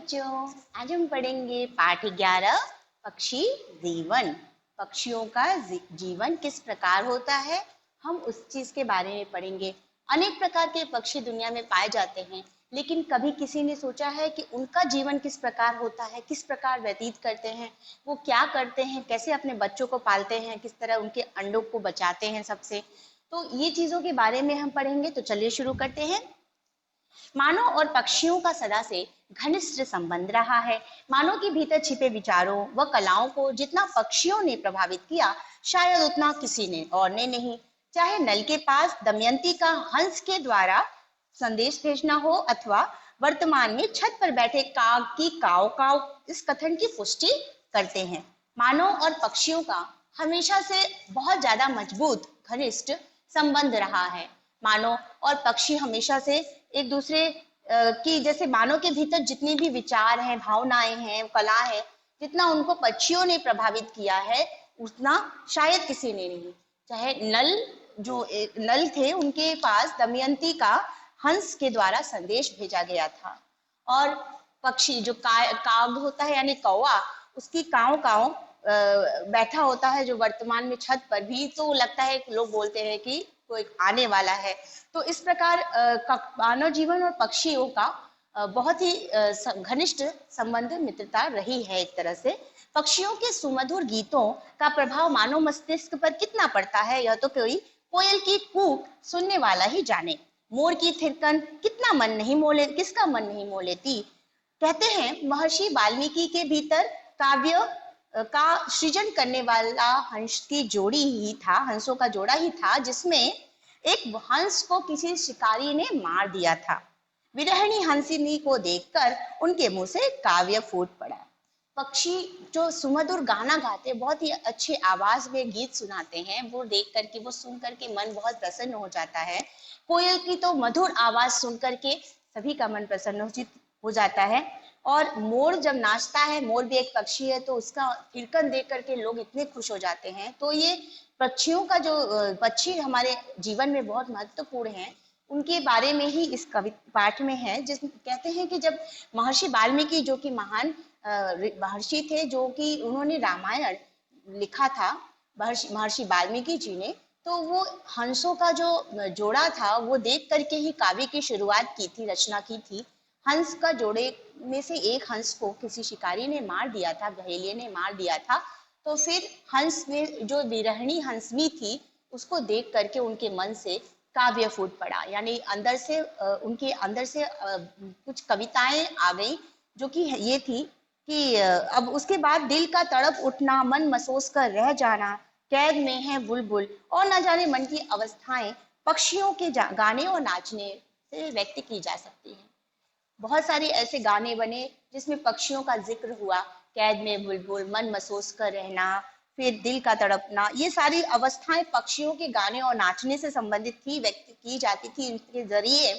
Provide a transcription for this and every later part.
बच्चों, आज हम पढ़ेंगे पाठ 11 पक्षी जीवन। पक्षियों का जीवन किस प्रकार होता है, हम उस चीज के बारे में पढ़ेंगे। अनेक प्रकार के पक्षी दुनिया में पाए जाते हैं, लेकिन कभी किसी ने सोचा है कि उनका जीवन किस प्रकार होता है, किस प्रकार व्यतीत करते हैं, वो क्या करते हैं, कैसे अपने बच्चों को पालते हैं, किस तरह उनके अंडों को बचाते हैं सबसे। तो ये चीजों के बारे में हम पढ़ेंगे। तो चलिए शुरू करते हैं। मानव और पक्षियों का सदा से घनिष्ठ संबंध रहा है। मानव के भीतर छिपे विचारों व कलाओं को जितना पक्षियों ने प्रभावित किया, शायद उतना किसी ने और ने नहीं। चाहे नल के पास दमयंती का हंस के द्वारा संदेश भेजना हो, अथवा वर्तमान में छत पर बैठे काग की काव काव इस कथन की पुष्टि करते हैं। मानव और पक्षियों का हमेशा से बहुत ज्यादा मजबूत घनिष्ठ संबंध रहा है। मानव और पक्षी हमेशा से एक दूसरे की, जैसे मानव के भीतर जितनी भी विचार हैं, भावनाएं हैं, कला है, जितना उनको पक्षियों ने प्रभावित किया है उतना शायद किसी ने नहीं। चाहे नल, जो एक नल थे, उनके पास दमयंती का हंस के द्वारा संदेश भेजा गया था, और पक्षी जो काग होता है यानी कौवा, उसकी काव काव बैठा होता है जो वर्तमान में छत पर भी, तो लगता है लोग बोलते हैं कि कोई आने वाला है। तो इस प्रकार मानव जीवन और पक्षियों का बहुत ही घनिष्ठ संबंध, मित्रता रही है एक तरह से। पक्षियों के सुमधुर गीतों का प्रभाव मानव मस्तिष्क पर कितना पड़ता है, यह तो कोई कोयल की कूक सुनने वाला ही जाने। मोर की थिरकन कितना मन नहीं मोह किसका मन नहीं मोह लेती। कहते हैं महर्षि वाल्मीकि के भीतर काव्य का सृजन करने वाला हंस की जोड़ी ही था, हंसों का जोड़ा ही था, जिसमें एक हंस को किसी शिकारी ने मार दिया था। विरहिणी हंसिनी को देखकर उनके मुंह से काव्य फूट पड़ा। पक्षी जो सुमधुर गाना गाते, बहुत ही अच्छी आवाज में गीत सुनाते हैं, वो देख करके, वो सुन करके मन बहुत प्रसन्न हो जाता है। कोयल की तो मधुर आवाज सुन करके सभी का मन प्रसन्न हो जाता है। और मोर जब नाचता है, मोर भी एक पक्षी है, तो उसका थिरकन देख करके लोग इतने खुश हो जाते हैं। तो ये पक्षियों का जो पक्षी हमारे जीवन में बहुत महत्वपूर्ण है, उनके बारे में ही इस कवि पाठ में है, जिसमें कहते हैं कि जब महर्षि वाल्मीकि, जो कि महान महर्षि थे, जो कि उन्होंने रामायण लिखा था, महर्षि वाल्मीकि जी ने, तो वो हंसों का जो जोड़ा था वो देख करके ही काव्य की शुरुआत की थी, रचना की थी। हंस का जोड़े में से एक हंस को किसी शिकारी ने मार दिया था, बहेलिये ने मार दिया था। तो फिर हंस में जो विरहिणी हंसनी थी, उसको देख करके उनके मन से काव्य फूट पड़ा, यानी अंदर से उनके अंदर से कुछ कविताएं आ गई, जो कि ये थी कि अब उसके बाद दिल का तड़प उठना, मन मसोस कर रह जाना, कैद में है बुलबुल, और न जाने मन की अवस्थाएं पक्षियों के गाने और नाचने से व्यक्त की जा सकती हैं। बहुत सारे ऐसे गाने बने जिसमें पक्षियों का जिक्र हुआ, कैद में बुलबुल, मन मसोस कर रहना, फिर दिल का तड़पना, ये सारी अवस्थाएं पक्षियों के गाने और नाचने से संबंधित थी, व्यक्त की जाती थी। इनके जरिए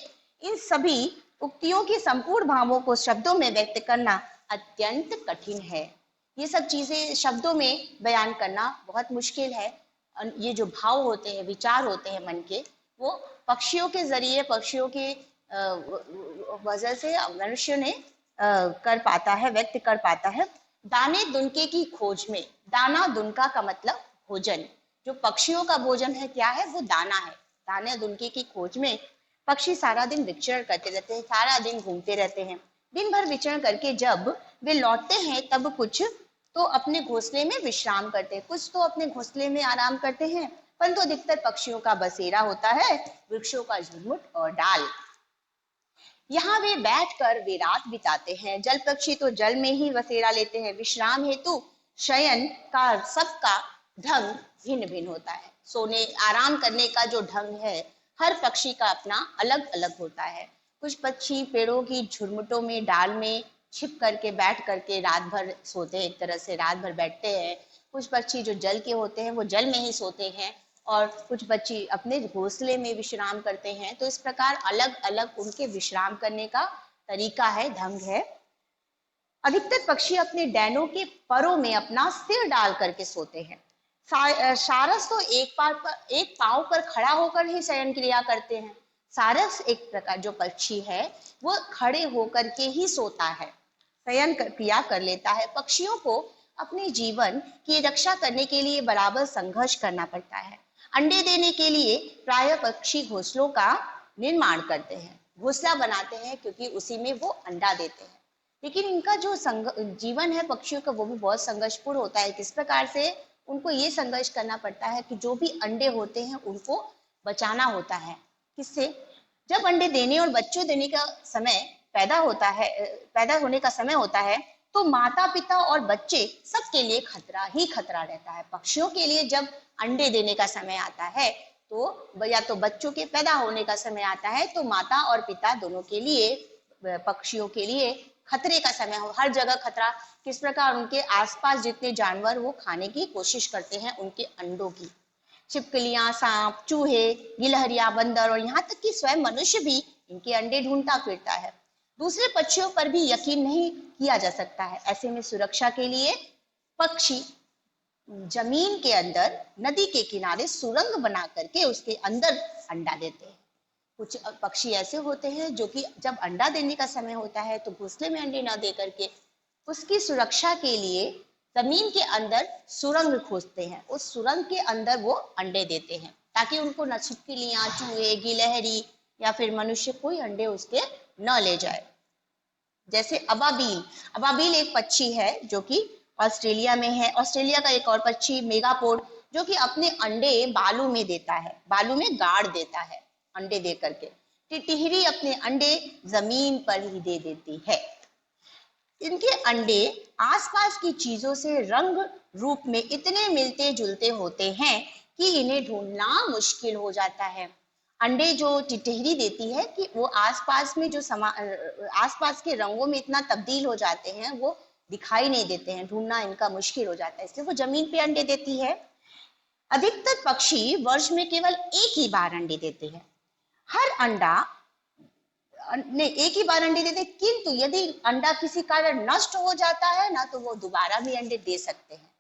इन सभी उक्तियों की संपूर्ण भावों को शब्दों में व्यक्त करना अत्यंत कठिन है। ये सब चीजें शब्दों में बयान करना बहुत मुश्किल है। ये जो भाव होते हैं, विचार होते हैं मन के, वो पक्षियों के जरिए, पक्षियों के वजह से मनुष्य ने कर पाता है, व्यक्त कर पाता है। दाने दुनके की खोज में, दाना दुनका का मतलब भोजन, जो पक्षियों का भोजन है क्या है, वो दाना है। दाने दुनके की खोज में पक्षी सारा दिन विचरण करते रहते हैं, सारा दिन घूमते रहते हैं। दिन भर विचरण करके जब वे लौटते हैं, तब कुछ तो अपने घोंसले में विश्राम करते हैं, कुछ तो अपने घोंसले में आराम करते हैं, परंतु अधिकतर पक्षियों का बसेरा होता है वृक्षों का झुरमुट और डाल। यहाँ वे बैठकर वे रात बिताते हैं। जल पक्षी तो जल में ही बसेरा लेते हैं। विश्राम हेतु शयन का सबका ढंग भिन्न भिन्न होता है। सोने आराम करने का जो ढंग है, हर पक्षी का अपना अलग अलग होता है। कुछ पक्षी पेड़ों की झुरमुटों में, डाल में छिप करके, बैठ करके रात भर सोते हैं, एक तरह से रात भर बैठते हैं। कुछ पक्षी जो जल के होते हैं वो जल में ही सोते हैं, और कुछ पक्षी अपने घोंसले में विश्राम करते हैं। तो इस प्रकार अलग अलग उनके विश्राम करने का तरीका है, ढंग है। अधिकतर पक्षी अपने डैनों के परों में अपना सिर डाल करके सोते हैं। सारस तो एक पांव पर खड़ा होकर ही शयन क्रिया करते हैं। सारस एक प्रकार जो पक्षी है, वो खड़े होकर के ही सोता है। क्रिया कर लेता है। पक्षियों को अपने जीवन की रक्षा करने के लिए बराबर संघर्ष करना पड़ता है। अंडे देने के लिए प्रायः पक्षी घोंसलों का निर्माण करते हैं, घोंसला बनाते हैं, क्योंकि उसी में वो अंडा देते हैं। लेकिन इनका जो जीवन है पक्षियों का, वो भी बहुत संघर्षपूर्ण होता है। किस प्रकार से? उनको ये संघर्ष करना पड़ता है कि जो भी अंडे होते हैं उनको बचाना होता है। किससे? जब अंडे देने और बच्चों देने का समय पैदा होता है, पैदा होने का समय होता है, तो माता पिता और बच्चे सबके लिए खतरा ही खतरा रहता है। पक्षियों के लिए जब अंडे देने का समय आता है, तो या तो बच्चों के पैदा होने का समय आता है, तो माता और पिता दोनों के लिए, पक्षियों के लिए खतरे का समय हो, हर जगह खतरा। किस प्रकार? उनके आसपास जितने जानवर वो खाने की कोशिश करते हैं उनके अंडों की, छिपकलियां, सांप, चूहे, गिलहरियां, बंदर और यहाँ तक कि स्वयं मनुष्य भी इनके अंडे ढूंढता फिरता है। दूसरे पक्षियों पर भी यकीन नहीं किया जा सकता है। ऐसे में सुरक्षा के लिए पक्षी जमीन के अंदर, नदी के किनारे सुरंग बना करके उसके अंदर अंडा देते हैं। कुछ पक्षी ऐसे होते हैं जो कि जब अंडा देने का समय होता है तो घोंसले में अंडे न दे करके उसकी सुरक्षा के लिए जमीन के अंदर सुरंग खोदते हैं। उस सुरंग के अंदर वो अंडे देते हैं, ताकि उनको न छिपकलियां, चूहे, गिलहरी या फिर मनुष्य कोई अंडे उसके न ले जाए। जैसे अबाबील, अबाबील एक पक्षी है जो कि ऑस्ट्रेलिया में है। ऑस्ट्रेलिया का एक और पक्षी मेगापोड, जो कि अपने अंडे बालू में देता है, बालू में गाड़ देता है अंडे दे करके। टिटहिरी अपने अंडे जमीन पर ही दे देती है। इनके अंडे आसपास की चीजों से रंग रूप में इतने मिलते जुलते होते हैं कि इन्हें ढूंढना मुश्किल हो जाता है। अंडे जो टिटहिरी देती है कि वो आसपास में जो आसपास के रंगों में इतना तब्दील हो जाते हैं, वो दिखाई नहीं देते हैं, ढूंढना इनका मुश्किल हो जाता है, इसलिए वो जमीन पे अंडे देती है। अधिकतर पक्षी वर्ष में केवल एक ही बार अंडे देते हैं। हर अंडा नहीं, एक ही बार अंडे देते, किंतु यदि अंडा किसी कारण नष्ट हो जाता है ना, तो वो दोबारा भी अंडे दे सकते हैं।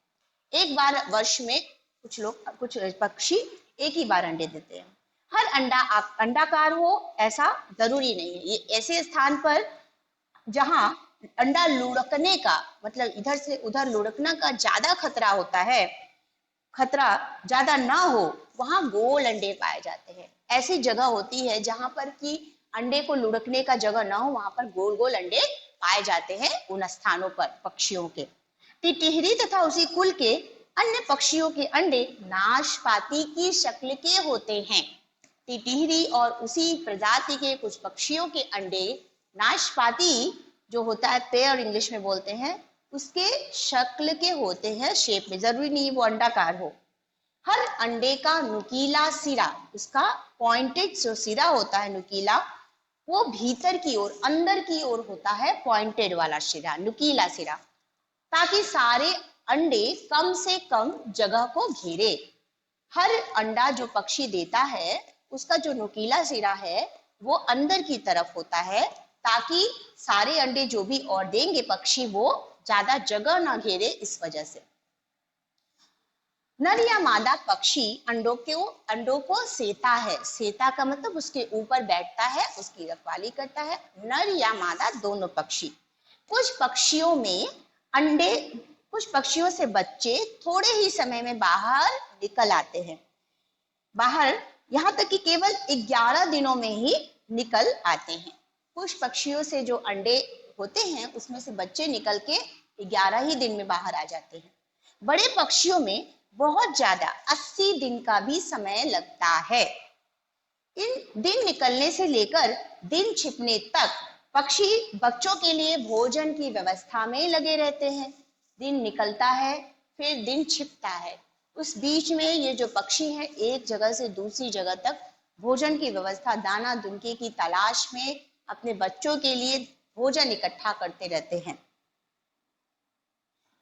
एक बार वर्ष में कुछ पक्षी एक ही बार अंडे देते हैं। हर अंडा अंडाकार हो ऐसा जरूरी नहीं है। ये ऐसे स्थान पर जहां अंडा लुढ़कने का, मतलब इधर से उधर लुढ़कना का ज्यादा खतरा होता है, खतरा ज्यादा ना हो, वहां गोल अंडे पाए जाते हैं। ऐसी जगह होती है जहां पर कि अंडे को लुढ़कने का जगह ना हो, वहां पर गोल गोल अंडे पाए जाते हैं उन स्थानों पर पक्षियों के। टिटहिरी तथा उसी कुल के अन्य पक्षियों के अंडे नाशपाती की शक्ल के होते हैं। टिटहिरी और उसी प्रजाति के कुछ पक्षियों के अंडे नाशपाती जो होता है, पेयर इंग्लिश में बोलते हैं, उसके शक्ल के होते हैं, शेप में, जरूरी नहीं वो अंडाकार हो। हर अंडे का नुकीला सिरा, उसका पॉइंटेड जो सिरा होता है नुकीला, वो भीतर की ओर, अंदर की ओर होता है पॉइंटेड वाला सिरा, नुकीला सिरा, ताकि सारे अंडे कम से कम जगह को घेरे। हर अंडा जो पक्षी देता है उसका जो नुकीला सिरा है वो अंदर की तरफ होता है, ताकि सारे अंडे जो भी और देंगे पक्षी वो ज्यादा जगह ना घेरे, इस वजह से। नर या मादा पक्षी अंडों को सेता है। सेता का मतलब उसके ऊपर बैठता है, उसकी रखवाली करता है। नर या मादा दोनों पक्षी। कुछ पक्षियों में अंडे, कुछ पक्षियों से बच्चे थोड़े ही समय में बाहर निकल आते हैं। बाहर यहाँ तक कि केवल 11 दिनों में ही निकल आते हैं। कुछ पक्षियों से जो अंडे होते हैं उसमें से बच्चे निकल के 11 ही दिन में बाहर आ जाते हैं। बड़े पक्षियों में बहुत ज्यादा 80 दिन का भी समय लगता है। इन दिन निकलने से लेकर दिन छिपने तक पक्षी बच्चों के लिए भोजन की व्यवस्था में लगे रहते हैं। दिन निकलता है, फिर दिन छिपता है, उस बीच में ये जो पक्षी हैं एक जगह से दूसरी जगह तक भोजन की व्यवस्था, दाना दुनके की तलाश में अपने बच्चों के लिए भोजन इकट्ठा करते रहते हैं।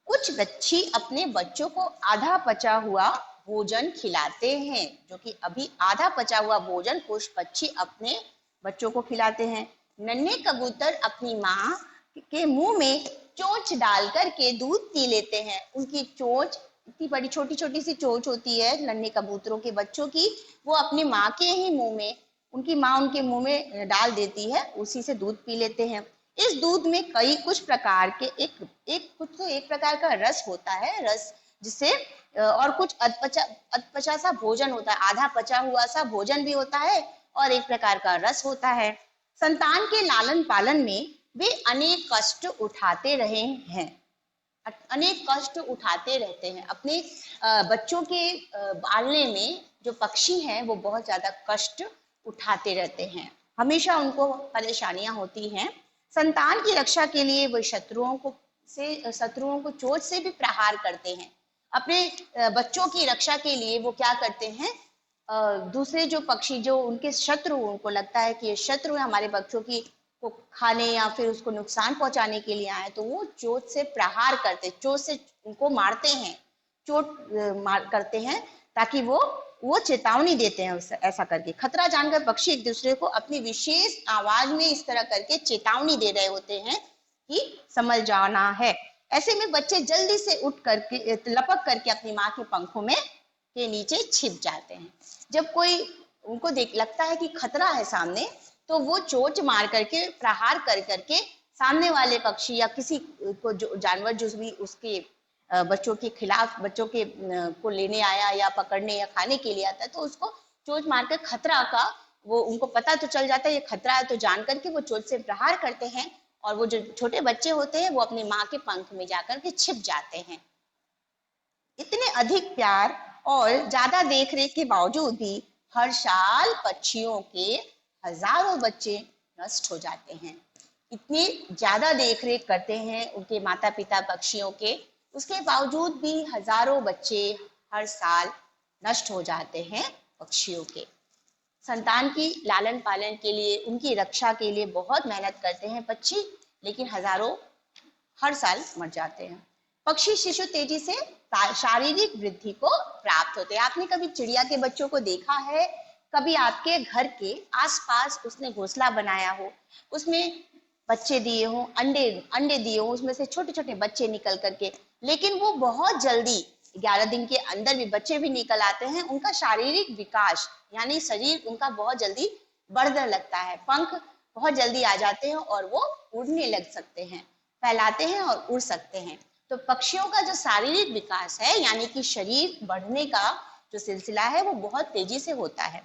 कुछ पक्षी अपने बच्चों को आधा पचा हुआ भोजन खिलाते हैं, जो कि अभी आधा पचा हुआ भोजन कुछ पक्षी अपने बच्चों को खिलाते हैं। नन्हे कबूतर अपनी माँ के मुंह में चोंच डाल करके दूध पी लेते हैं। उनकी चोंच इतनी बड़ी, छोटी छोटी सी चोंच होती है नन्हे कबूतरों के बच्चों की, वो अपनी माँ के ही मुंह में, उनकी माँ उनके मुंह में डाल देती है, उसी से दूध पी लेते हैं। इस दूध में कई कुछ प्रकार के एक प्रकार का रस होता है, रस जिससे और कुछ अधपचा सा भोजन होता है, आधा पचा हुआ सा भोजन भी होता है और एक प्रकार का रस होता है। संतान के लालन पालन में वे अनेक कष्ट उठाते रहे हैं, अनेक कष्ट उठाते रहते हैं। अपने बच्चों के पालने में जो पक्षी हैं वो बहुत ज्यादा कष्ट उठाते रहते हैं, हमेशा उनको परेशानियां होती हैं। संतान की रक्षा के लिए वो शत्रुओं को चोट से भी प्रहार करते हैं। अपने बच्चों की रक्षा के लिए वो क्या करते हैं, दूसरे जो पक्षी जो उनके शत्रु, उनको लगता है कि ये शत्रु है हमारे बच्चों की को खाने या फिर उसको नुकसान पहुंचाने के लिए आए, तो वो चोट से प्रहार करते, चोट से उनको मारते हैं, मार करते हैं, ताकि वो चेतावनी देते हैं ऐसा करके। खतरा जानकर पक्षी एक दूसरे को अपनी विशेष आवाज में इस तरह करके चेतावनी दे रहे होते हैं कि समझ जाना है। ऐसे में बच्चे जल्दी से उठ करके लपक करके अपनी माँ के पंखों में के नीचे छिप जाते हैं। जब कोई उनको लगता है कि खतरा है सामने, तो वो चोंच मार करके प्रहार कर करके सामने वाले पक्षी या किसी को जो जानवर जो भी उसके बच्चों के खिलाफ, बच्चों के को लेने आया या पकड़ने या खाने के लिए आता है, तो उसको चोंच मारकर खतरा का वो उनको पता तो चल जाता है ये खतरा है, तो जान करके वो चोंच से प्रहार करते हैं और वो जो छोटे बच्चे होते हैं वो अपनी माँ के पंख में जाकर के छिप जाते हैं। इतने अधिक प्यार और ज्यादा देखरेख के बावजूद भी हर साल पक्षियों के हजारों बच्चे नष्ट हो जाते हैं। इतनी ज्यादा देखरेख करते हैं उनके माता पिता पक्षियों के, उसके बावजूद भी हजारों बच्चे हर साल नष्ट हो जाते हैं पक्षियों के। संतान की लालन पालन के लिए, उनकी रक्षा के लिए बहुत मेहनत करते हैं पक्षी, लेकिन हजारों हर साल मर जाते हैं। पक्षी शिशु तेजी से शारीरिक वृद्धि को प्राप्त होते हैं। आपने कभी चिड़िया के बच्चों को देखा है? कभी आपके घर के आसपास उसने घोंसला बनाया हो, उसमें बच्चे दिए हों, अंडे अंडे दिए हों, उसमें से छोटे छोटे बच्चे निकल करके, लेकिन वो बहुत जल्दी 11 दिन के अंदर भी बच्चे भी निकल आते हैं। उनका शारीरिक विकास यानी शरीर उनका बहुत जल्दी बढ़ने लगता है, पंख बहुत जल्दी आ जाते हैं और वो उड़ने लग सकते हैं, फैलाते हैं और उड़ सकते हैं। तो पक्षियों का जो शारीरिक विकास है यानी कि शरीर बढ़ने का जो सिलसिला है वो बहुत तेजी से होता है।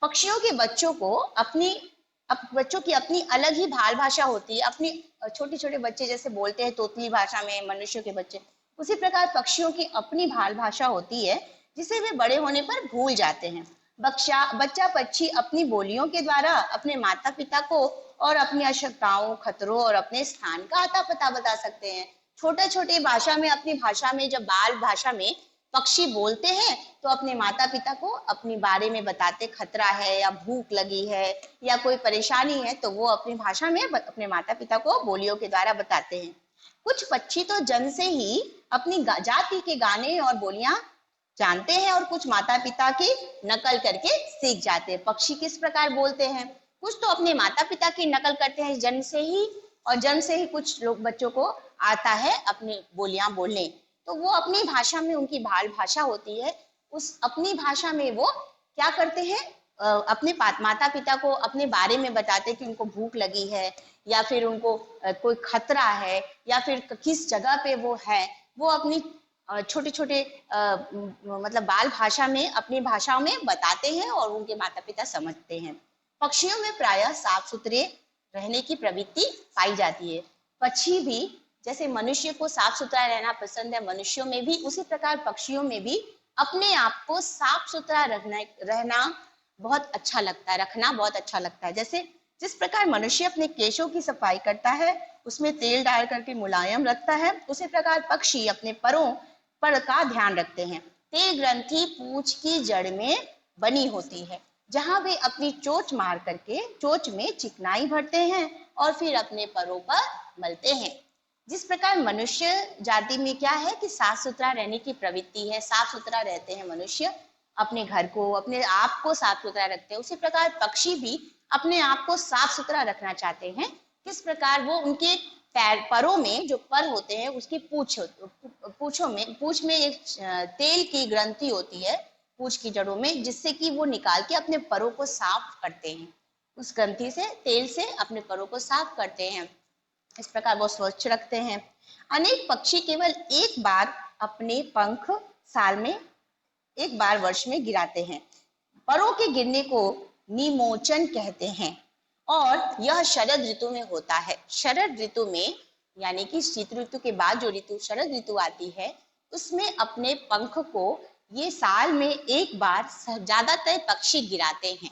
पक्षियों के बच्चों को बच्चों की अपनी अलग ही बाल भाषा होती है। अपनी छोटे छोटे बच्चे जैसे बोलते हैं तोतली भाषा में मनुष्यों के बच्चे, उसी प्रकार पक्षियों की अपनी बाल भाषा होती है जिसे वे बड़े होने पर भूल जाते हैं। बच्चा पक्षी अपनी बोलियों के द्वारा अपने माता पिता को और अपनी आवश्यकताओं, खतरों और अपने स्थान का अता पता बता सकते हैं। छोटे छोटे भाषा में, अपनी भाषा में, जब बाल भाषा में पक्षी बोलते हैं तो अपने माता पिता को अपने बारे में बताते, खतरा है या भूख लगी है या कोई परेशानी है तो वो अपनी भाषा में अपने माता पिता को बोलियों के द्वारा बताते हैं। कुछ पक्षी तो जन्म से ही अपनी जाति के गाने और बोलियां जानते हैं और कुछ माता पिता की नकल करके सीख जाते हैं। पक्षी किस प्रकार बोलते हैं? कुछ तो अपने माता पिता की नकल करते हैं जन्म से ही, और जन्म से ही कुछ लोग बच्चों को आता है अपनी बोलियां बोलने, तो वो अपनी भाषा में, उनकी बाल भाषा होती है, उस अपनी भाषा में वो क्या करते हैं, अपने माता पिता को अपने बारे में बताते कि उनको भूख लगी है या फिर उनको कोई खतरा है या फिर किस जगह पे वो है, वो अपनी छोटे छोटे मतलब बाल भाषा में, अपनी भाषाओं में बताते हैं और उनके माता पिता समझते हैं। पक्षियों में प्रायः साफ सुथरे रहने की प्रवृत्ति पाई जाती है। पक्षी भी जैसे मनुष्य को साफ सुथरा रहना पसंद है, मनुष्यों में भी उसी प्रकार पक्षियों में भी अपने आप को साफ सुथरा रहना बहुत अच्छा लगता है, रखना बहुत अच्छा लगता है। जैसे जिस प्रकार मनुष्य अपने केशों की सफाई करता है, उसमें तेल डाल करके मुलायम रखता है, उसी प्रकार पक्षी अपने परों पर का ध्यान रखते हैं। तेल ग्रंथि पूंछ की जड़ में बनी होती है, जहां वे अपनी चोंच मार करके चोंच में चिकनाई भरते हैं और फिर अपने परों पर मलते हैं। जिस प्रकार मनुष्य जाति में क्या है कि साफ सुथरा रहने की प्रवृत्ति है, साफ सुथरा रहते हैं मनुष्य, अपने घर को, अपने आप को साफ सुथरा रखते हैं, उसी प्रकार पक्षी भी अपने आप को साफ सुथरा रखना चाहते हैं। किस प्रकार? वो उनके परों में जो पर होते हैं उसकी पूंछ में एक तेल की ग्रंथि होती है पूंछ की जड़ों में, जिससे कि वो निकाल के अपने परों को साफ करते हैं, उस ग्रंथि से, तेल से अपने परों को साफ करते हैं। इस प्रकार वो स्वच्छ रखते हैं। अनेक पक्षी केवल एक बार अपने पंख साल में एक बार वर्ष में गिराते हैं। परों के गिरने को निमोचन कहते हैं और यह शरद ऋतु में होता है। शरद ऋतु में यानी कि शीत ऋतु के बाद जो ऋतु शरद ऋतु आती है, उसमें अपने पंख को ये साल में एक बार ज्यादातर पक्षी गिराते हैं,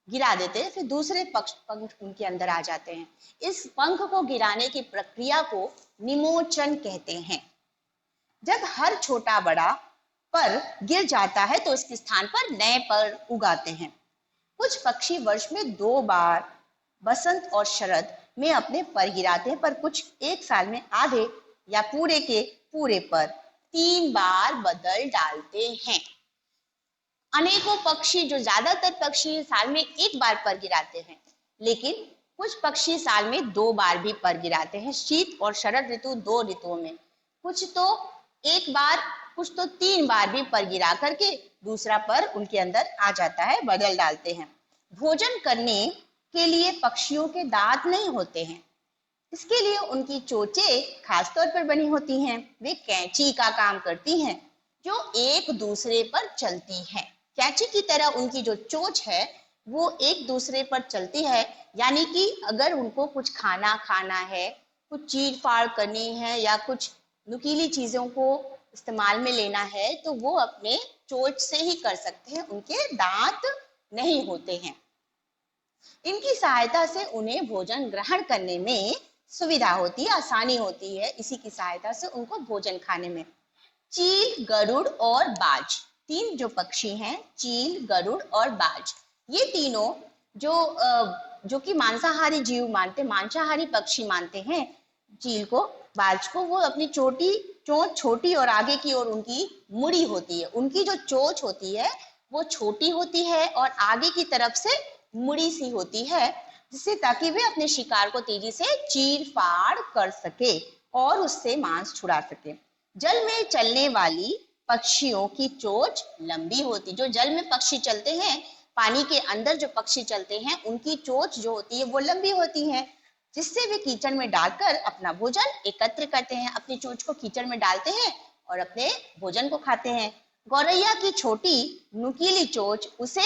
गिरा देते हैं, फिर दूसरे पंख उनके अंदर आ जाते हैं। इस पंख को गिराने की प्रक्रिया को निमोचन कहते हैं। जब हर छोटा बड़ा पर गिर जाता है तो उसके स्थान पर नए पर उगाते हैं। कुछ पक्षी वर्ष में 2 बार बसंत और शरद में अपने पर गिराते हैं, पर कुछ एक साल में आधे या पूरे के पूरे पर 3 बार बदल डालते हैं। अनेकों पक्षी, जो ज्यादातर पक्षी साल में एक बार पर गिराते हैं, लेकिन कुछ पक्षी साल में 2 बार भी पर गिराते हैं। शीत और शरद ऋतु 2 ऋतुओं में कुछ तो एक बार, कुछ तो 3 बार भी पर गिरा करके दूसरा पर उनके अंदर आ जाता है, बदल डालते हैं। भोजन करने के लिए पक्षियों के दांत नहीं होते हैं, इसके लिए उनकी चोंचें खासतौर पर बनी होती हैं। वे कैंची का काम करती हैं जो एक दूसरे पर चलती है। कैंची की तरह उनकी जो चोंच है वो एक दूसरे पर चलती है, यानी कि अगर उनको कुछ खाना है, कुछ चीर फाड़ करनी है या कुछ नुकीली चीजों को इस्तेमाल में लेना है तो वो अपने चोंच से ही कर सकते हैं, उनके दांत नहीं होते हैं। इनकी सहायता से उन्हें भोजन ग्रहण करने में सुविधा होती है, आसानी होती है। इसी की सहायता से उनको भोजन खाने में। चील, गरुड़ और बाज, 3 जो पक्षी हैं, चील, गरुड़ और बाज, ये तीनों जो कि मांसाहारी जीव मांसाहारी पक्षी मानते हैं चील को, बाज को। वो अपनी चोंच छोटी और आगे की ओर उनकी मुड़ी होती है। उनकी जो चोंच होती है वो छोटी होती है और आगे की तरफ से मुड़ी सी होती है, जिससे ताकि वे अपने शिकार को तेजी से चीर फाड़ कर सके और उससे मांस छुड़ा सके। जल में चलने वाली पक्षियों की चोंच लंबी होती, जो जल में पक्षी चलते हैं, पानी के अंदर जो पक्षी चलते हैं, उनकी चोंच जो होती है वो लंबी होती है, जिससे वे कीचड़ में डालकर अपना भोजन एकत्र करते हैं। अपनी चोंच को कीचड़ में डालते हैं और अपने भोजन को खाते हैं। गौरैया की छोटी नुकीली चोंच उसे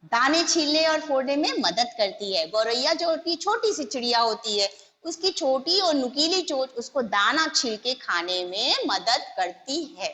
दाने छीलने और फोड़ने में मदद करती है। गौरैया जो होती है, छोटी सी चिड़िया होती है, उसकी छोटी और नुकीली चोंच उसको दाना छील के खाने में मदद करती है।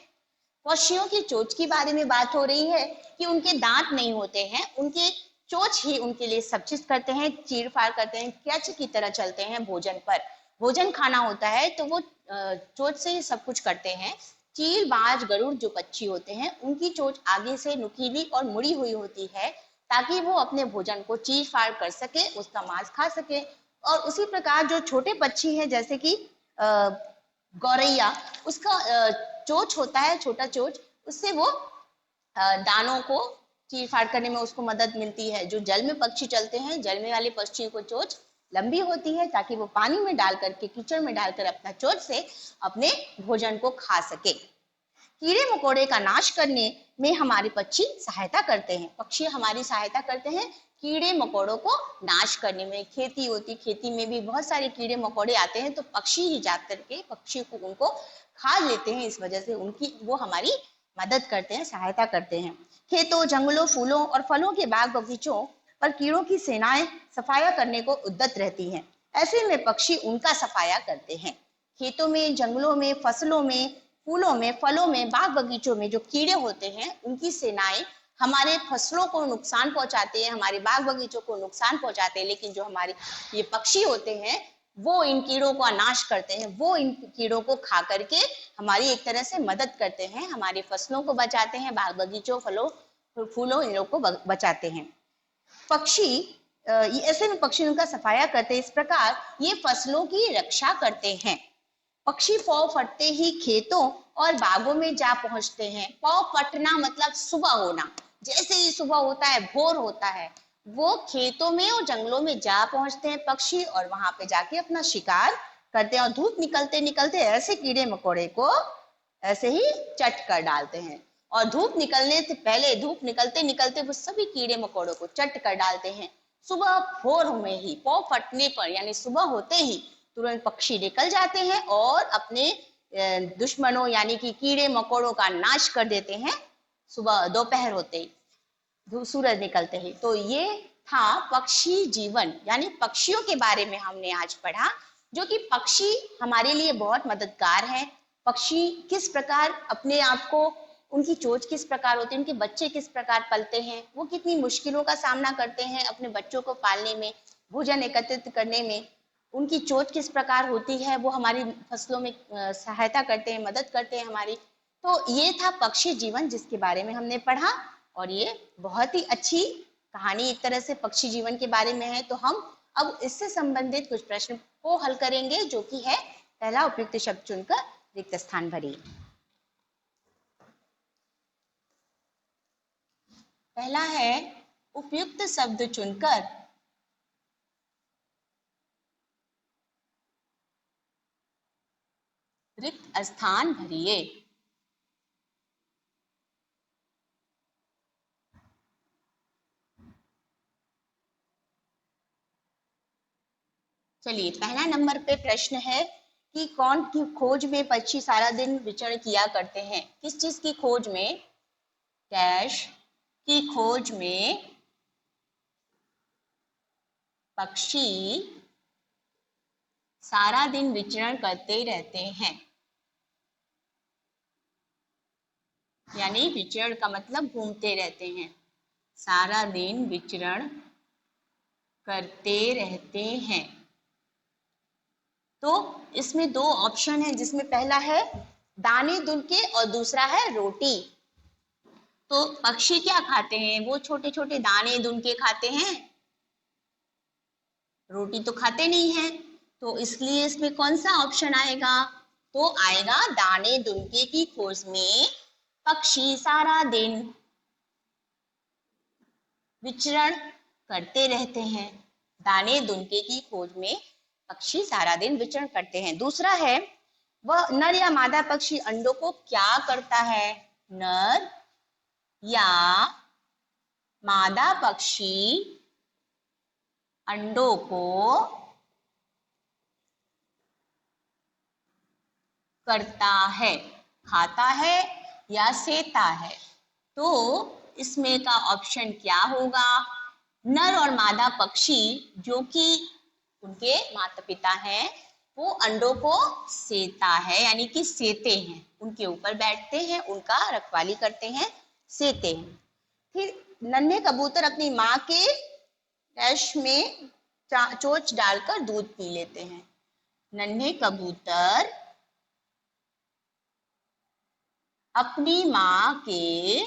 पक्षियों की चोंच के बारे में बात हो रही है कि उनके दांत नहीं होते हैं, उनके चोंच ही उनके लिए सब चीज करते हैं, चीर फाड़ करते हैं, कैंची की तरह चलते हैं भोजन पर। भोजन खाना होता है तो वो चोंच से ही सब कुछ करते हैं। चील, बाज, गरुड़ जो पक्षी होते हैं, उनकी चोंच आगे से नुकीली और मुड़ी हुई होती है ताकि वो अपने भोजन को चीर फाड़ कर सके, उसका मांस खा सके। और उसी प्रकार जो छोटे पक्षी हैं, जैसे कि गौरैया, उसका चोंच होता है, छोटा चोंच, उससे वो दानों को चीर फाड़ करने में उसको मदद मिलती है। जो जल में पक्षी चलते हैं, जल में वाले पक्षियों को चोंच लंबी होती है ताकि वो पानी में डाल करके, कीचड़ में डालकर अपना चोंच से अपने भोजन को खा सके। कीड़े मकोड़े का नाश करने में हमारे पक्षी सहायता करते हैं। पक्षी हमारी सहायता करते हैं कीड़े मकोड़ों को नाश करने में। खेती होती, खेती में भी बहुत सारे कीड़े मकोड़े आते हैं तो पक्षी ही जाकर के पक्षी को उनको खा लेते हैं। इस वजह से वो हमारी मदद करते हैं, सहायता करते हैं। खेतों, जंगलों, फूलों और फलों के बाग बगीचों पर कीड़ों की सेनाएं सफाया करने को उद्यत रहती हैं। ऐसे में पक्षी उनका सफाया करते हैं। खेतों में, जंगलों में, फसलों में, फूलों में, फलों में, बाग बगीचों में जो कीड़े होते हैं, उनकी सेनाएं हमारे फसलों को नुकसान पहुंचाते हैं, हमारे बाग बगीचों को नुकसान पहुंचाते हैं। लेकिन जो हमारे ये पक्षी होते हैं वो इन कीड़ों का नाश करते हैं, वो इन कीड़ों को खा करके हमारी एक तरह से मदद करते हैं, हमारी फसलों को बचाते हैं, बाग बगीचों, फलों, फूलों, इन लोग को बचाते हैं। पक्षी ऐसे में पक्षी उनका सफाया करते हैं। इस प्रकार ये फसलों की रक्षा करते हैं। पक्षी पौ फटते ही खेतों और बागों में जा पहुंचते हैं। पौ फटना मतलब सुबह होना। जैसे ही सुबह होता है, भोर होता है, वो खेतों में और जंगलों में जा पहुंचते हैं पक्षी, और वहां पे जाके अपना शिकार करते हैं। और धूप निकलते निकलते ऐसे कीड़े मकोड़े को ऐसे ही चट कर डालते हैं। और धूप निकलने से पहले, धूप निकलते निकलते वो सभी कीड़े मकोड़ों को चट कर डालते हैं। सुबह भोर में ही, पौ फटने पर यानी सुबह होते ही तुरंत पक्षी निकल जाते हैं और अपने दुश्मनों यानी कि कीड़े मकोड़ों का नाश कर देते हैं सुबह दोपहर होते ही, सूरज निकलते ही। तो ये था पक्षी जीवन, यानी पक्षियों के बारे में हमने आज पढ़ा, जो कि पक्षी हमारे लिए बहुत मददगार है। पक्षी किस प्रकार अपने आप को, उनकी चोंच किस प्रकार होती है, उनके बच्चे किस प्रकार पलते हैं, वो कितनी मुश्किलों का सामना करते हैं अपने बच्चों को पालने में, भोजन एकत्रित करने में, उनकी चोंच किस प्रकार होती है, वो हमारी फसलों में सहायता करते हैं, मदद करते हैं हमारी। तो ये था पक्षी जीवन जिसके बारे में हमने पढ़ा, और ये बहुत ही अच्छी कहानी एक तरह से पक्षी जीवन के बारे में है। तो हम अब इससे संबंधित कुछ प्रश्न को हल करेंगे, जो कि है पहला, उपयुक्त शब्द चुनकर रिक्त स्थान भरिए। पहला है उपयुक्त शब्द चुनकर रिक्त स्थान भरिए। चलिए, पहला नंबर पे प्रश्न है कि कौन की खोज में पक्षी सारा दिन विचरण किया करते हैं। किस चीज की खोज में? डैश की खोज में पक्षी सारा दिन विचरण करते रहते हैं। यानी विचरण का मतलब घूमते रहते हैं, सारा दिन विचरण करते रहते हैं। तो इसमें दो ऑप्शन है, जिसमें पहला है दाने दुनके और दूसरा है रोटी। तो पक्षी क्या खाते हैं? वो छोटे छोटे दाने दुनके खाते हैं, रोटी तो खाते नहीं है। तो इसलिए इसमें कौन सा ऑप्शन आएगा? तो आएगा दाने दुनके की खोज में पक्षी सारा दिन विचरण करते रहते हैं। दाने दुनके की खोज में पक्षी सारा दिन विचरण करते हैं। दूसरा है, वह नर या मादा पक्षी अंडों को क्या करता है? नर या मादा पक्षी अंडों को करता है, खाता है या सेता है। तो इसमें का ऑप्शन क्या होगा? नर और मादा पक्षी जो कि उनके माता पिता हैं, वो अंडों को सेता है, यानी कि सेते हैं, उनके ऊपर बैठते हैं, उनका रखवाली करते हैं, सेते हैं। फिर नन्हे कबूतर अपनी माँ के डैश में चोंच डालकर दूध पी लेते हैं। नन्हे कबूतर अपनी माँ के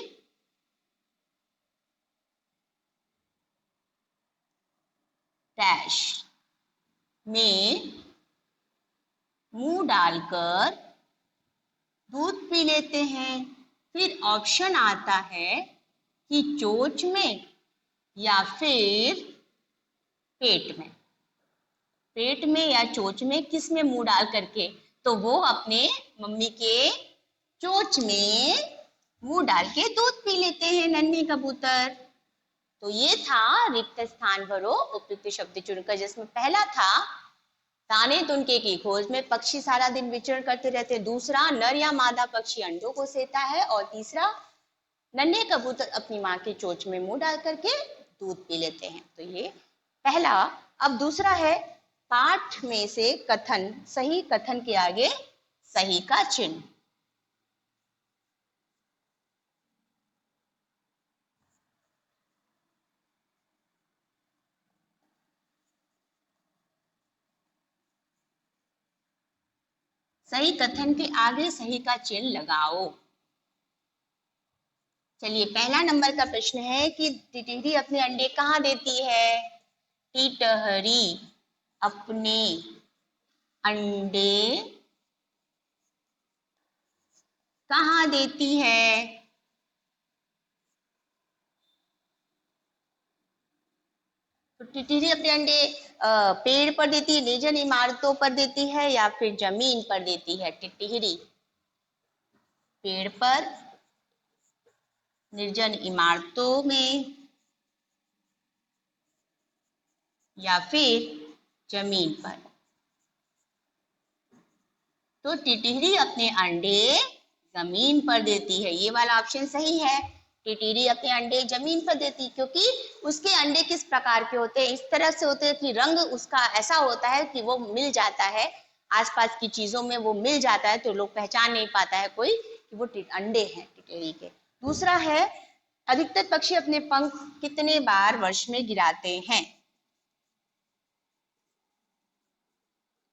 डैश में मुंह डालकर दूध पी लेते हैं। फिर ऑप्शन आता है कि चोंच में या फिर पेट में। पेट में या चोंच में, किस में मुंह डाल करके? तो वो अपने मम्मी के चोंच में मुंह डाल के दूध पी लेते हैं नन्हे कबूतर। तो ये था रिक्त स्थान भरो उपयुक्त शब्द चुनकर, जिसमें पहला था दाने दुनके की खोज में पक्षी सारा दिन विचरण करते रहते, दूसरा नर या मादा पक्षी अंडों को सेता है, और तीसरा नन्हे कबूतर अपनी माँ के चोंच में मुंह डाल करके दूध पी लेते हैं। तो ये पहला। अब दूसरा है, पाठ में से कथन, सही कथन के आगे सही का चिन्ह। सही कथन के आगे सही का चिन्ह लगाओ। चलिए, पहला नंबर का प्रश्न है कि टिटहरी अपने अंडे कहाँ देती है? टिटहरी अपने अंडे कहाँ देती है? तो टिटहरी अपने अंडे पेड़ पर देती है, निर्जन इमारतों पर देती है, या फिर जमीन पर देती है? टिटहरी पेड़ पर, निर्जन इमारतों में, या फिर जमीन पर। तो टिटहरी अपने अंडे जमीन पर देती है। ये वाला ऑप्शन सही है। टिटहरी अपने अंडे जमीन पर देती, क्योंकि उसके अंडे किस प्रकार के होते हैं, इस तरह से होते हैं कि रंग उसका ऐसा होता है कि वो मिल जाता है, आसपास की चीजों में वो मिल जाता है, तो लोग पहचान नहीं पाता है कोई कि वो अंडे हैं टिटहरी के। दूसरा है, अधिकतर पक्षी अपने पंख कितने बार वर्ष में गिराते हैं?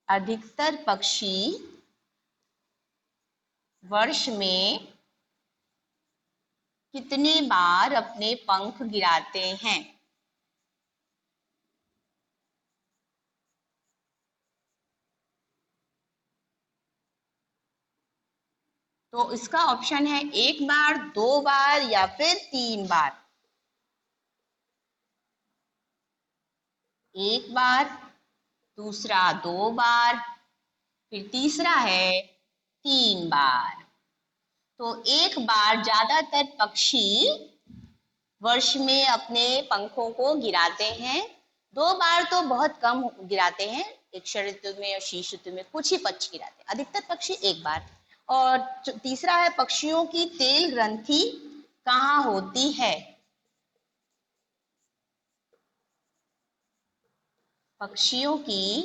अधिकतर पक्षी वर्ष में कितने बार अपने पंख गिराते हैं? तो इसका ऑप्शन है 1 बार, 2 बार या फिर 3 बार। 1 बार, दूसरा 2 बार, फिर तीसरा है 3 बार। तो 1 बार ज्यादातर पक्षी वर्ष में अपने पंखों को गिराते हैं। 2 बार तो बहुत कम गिराते हैं, एक शरद ऋतु में और शीत ऋतु में कुछ ही पक्षी गिराते हैं। अधिकतर पक्षी 1 बार। और तीसरा है, पक्षियों की तेल ग्रंथि कहाँ होती है? पक्षियों की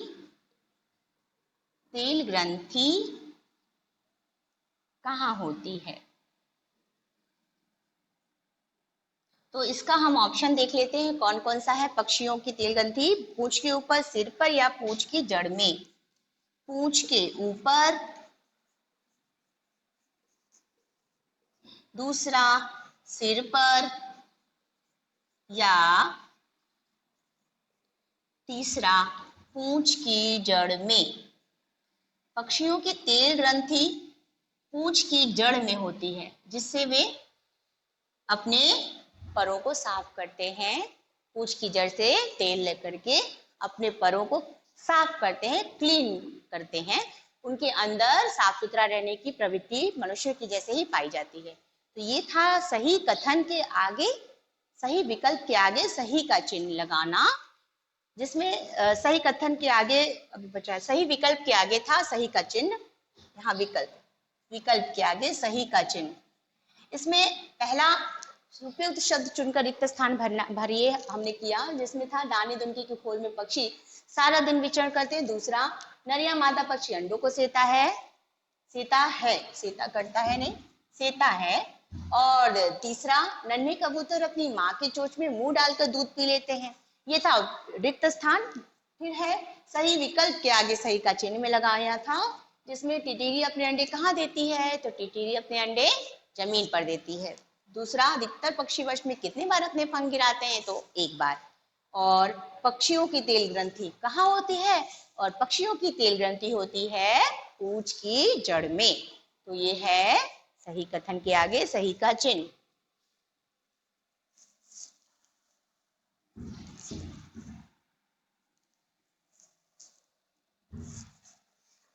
तेल ग्रंथि कहाँ होती है? तो इसका हम ऑप्शन देख लेते हैं कौन कौन सा है। पक्षियों की तेल ग्रंथि पूंछ के ऊपर, सिर पर या पूंछ की जड़ में? पूंछ के ऊपर, दूसरा सिर पर, या तीसरा पूंछ की जड़ में। पक्षियों की तेल ग्रंथि पूंछ की जड़ में होती है, जिससे वे अपने परों को साफ करते हैं। पूंछ की जड़ से तेल लेकर के अपने परों को साफ करते हैं, क्लीन करते हैं। उनके अंदर साफ सुथरा रहने की प्रवृत्ति मनुष्य की जैसे ही पाई जाती है। तो ये था सही कथन के आगे, सही विकल्प के आगे सही का चिन्ह लगाना, जिसमें सही कथन के आगे अभी बचा है, सही विकल्प के आगे था सही का चिन्ह। यहाँ विकल्प, विकल्प के आगे सही का चिन्ह। इसमें पहला उपयुक्त शब्द चुनकर रिक्त स्थान भरिए हमने किया, जिसमें था दाने दुनकी की खोल में पक्षी सारा दिन विचरण करते हैं। दूसरा, नर या मादा पक्षी अंडों को सेता है, सेता है, सेता करता है नहीं, सेता है। और तीसरा, नन्हे कबूतर अपनी माँ के चोंच में मुंह डालकर दूध पी लेते हैं। ये था रिक्त स्थान। फिर है सही विकल्प के आगे सही का चिन्ह में लगाया था, जिसमें टिटहरी अपने अंडे कहाँ देती है? तो टिटहरी अपने अंडे जमीन पर देती है। दूसरा, अधिकतर पक्षी वर्ष में कितने बार अपने पंख गिराते हैं? तो 1 बार। और पक्षियों की तेल ग्रंथि कहाँ होती है? और पक्षियों की तेल ग्रंथि होती है पूंछ की जड़ में। तो ये है सही कथन के आगे सही का चिन्ह।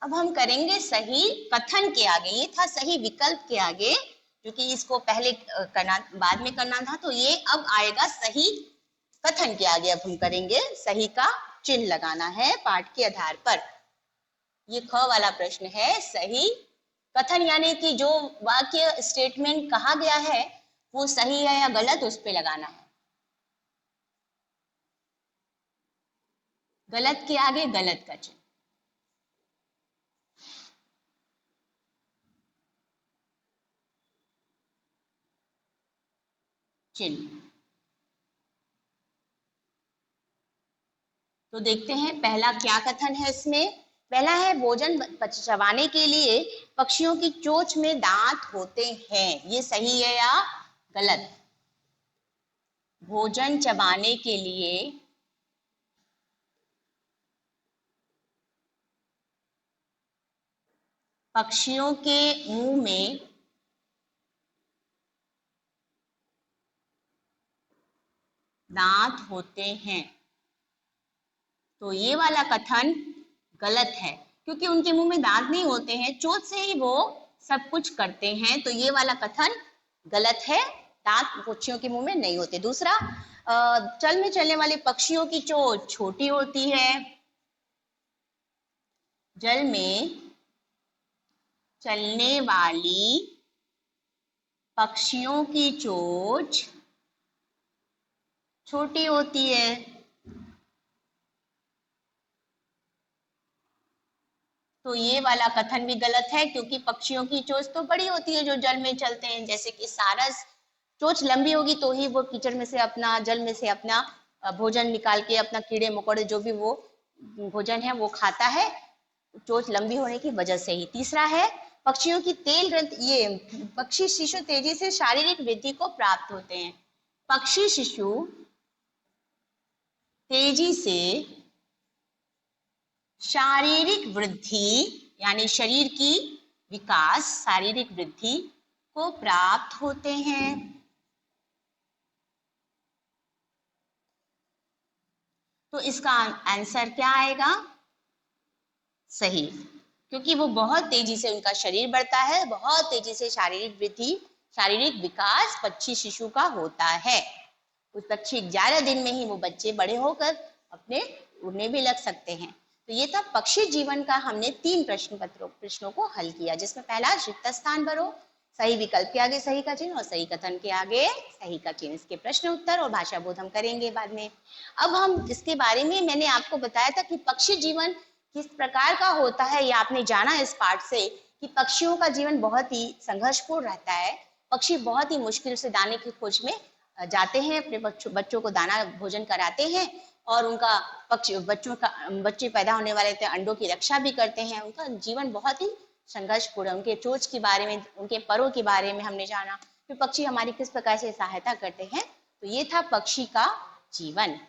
अब हम करेंगे सही कथन के आगे। ये था सही विकल्प के आगे, क्योंकि इसको पहले करना, बाद में करना था, तो ये अब आएगा सही कथन के आगे। अब हम करेंगे सही का चिन्ह लगाना है पाठ के आधार पर। ये ख वाला प्रश्न है, सही कथन यानी कि जो वाक्य स्टेटमेंट कहा गया है वो सही है या गलत, उस पे लगाना है। गलत के आगे गलत का चिन्ह। चिन्ह तो देखते हैं पहला क्या कथन है इसमें। पहला है, भोजन चबाने के लिए पक्षियों की चोंच में दांत होते हैं। ये सही है या गलत? भोजन चबाने के लिए पक्षियों के मुंह में दांत होते हैं। तो ये वाला कथन गलत है, क्योंकि उनके मुंह में दांत नहीं होते हैं, चोंच से ही वो सब कुछ करते हैं। तो ये वाला कथन गलत है, दांत पक्षियों के मुंह में नहीं होते। दूसरा, जल में चलने वाले पक्षियों की चोंच छोटी होती है। जल में चलने वाली पक्षियों की चोंच छोटी होती है। तो ये वाला कथन भी गलत है, क्योंकि पक्षियों की चोंच तो बड़ी होती है जो जल में चलते हैं। जैसे कि सारस, चोंच लंबी होगी तो ही वो कीचड़ में से अपना, जल में से अपना भोजन निकाल के, अपना कीड़े मकोड़े जो भी वो भोजन है वो खाता है, चोंच लंबी होने की वजह से ही। तीसरा है, पक्षियों की तेल ग्रंथि, ये पक्षी शिशु तेजी से शारीरिक वृद्धि को प्राप्त होते हैं। पक्षी शिशु तेजी से शारीरिक वृद्धि यानी शरीर की विकास, शारीरिक वृद्धि को प्राप्त होते हैं। तो इसका आंसर क्या आएगा? सही, क्योंकि वो बहुत तेजी से उनका शरीर बढ़ता है, बहुत तेजी से शारीरिक वृद्धि, शारीरिक विकास पक्षी शिशु का होता है। उस पक्षी 11 दिन में ही वो बच्चे बड़े होकर अपने उड़ने भी लग सकते हैं। तो ये था पक्षी जीवन का, हमने 3 प्रश्नों को हल किया, जिसमें पहला रिक्त स्थान भरो, सही विकल्प के आगे सही का चिन्ह और सही कथन के आगे सही का चिन्ह। इसके प्रश्न उत्तर और भाषा बोध हम करेंगे बाद में। अब हम इसके बारे में, मैंने आपको बताया था कि पक्षी जीवन किस प्रकार का होता है, ये आपने जाना इस पाठ से कि पक्षियों का जीवन बहुत ही संघर्षपूर्ण रहता है। पक्षी बहुत ही मुश्किल से दाने की खोज में जाते हैं, अपने बच्चों को दाना भोजन कराते हैं और उनका बच्चे पैदा होने वाले थे अंडों की रक्षा भी करते हैं। उनका जीवन बहुत ही संघर्षपूर्ण है। उनके चोंच के बारे में, उनके परों के बारे में हमने जाना, फिर पक्षी हमारी किस प्रकार से सहायता करते हैं। तो ये था पक्षी का जीवन।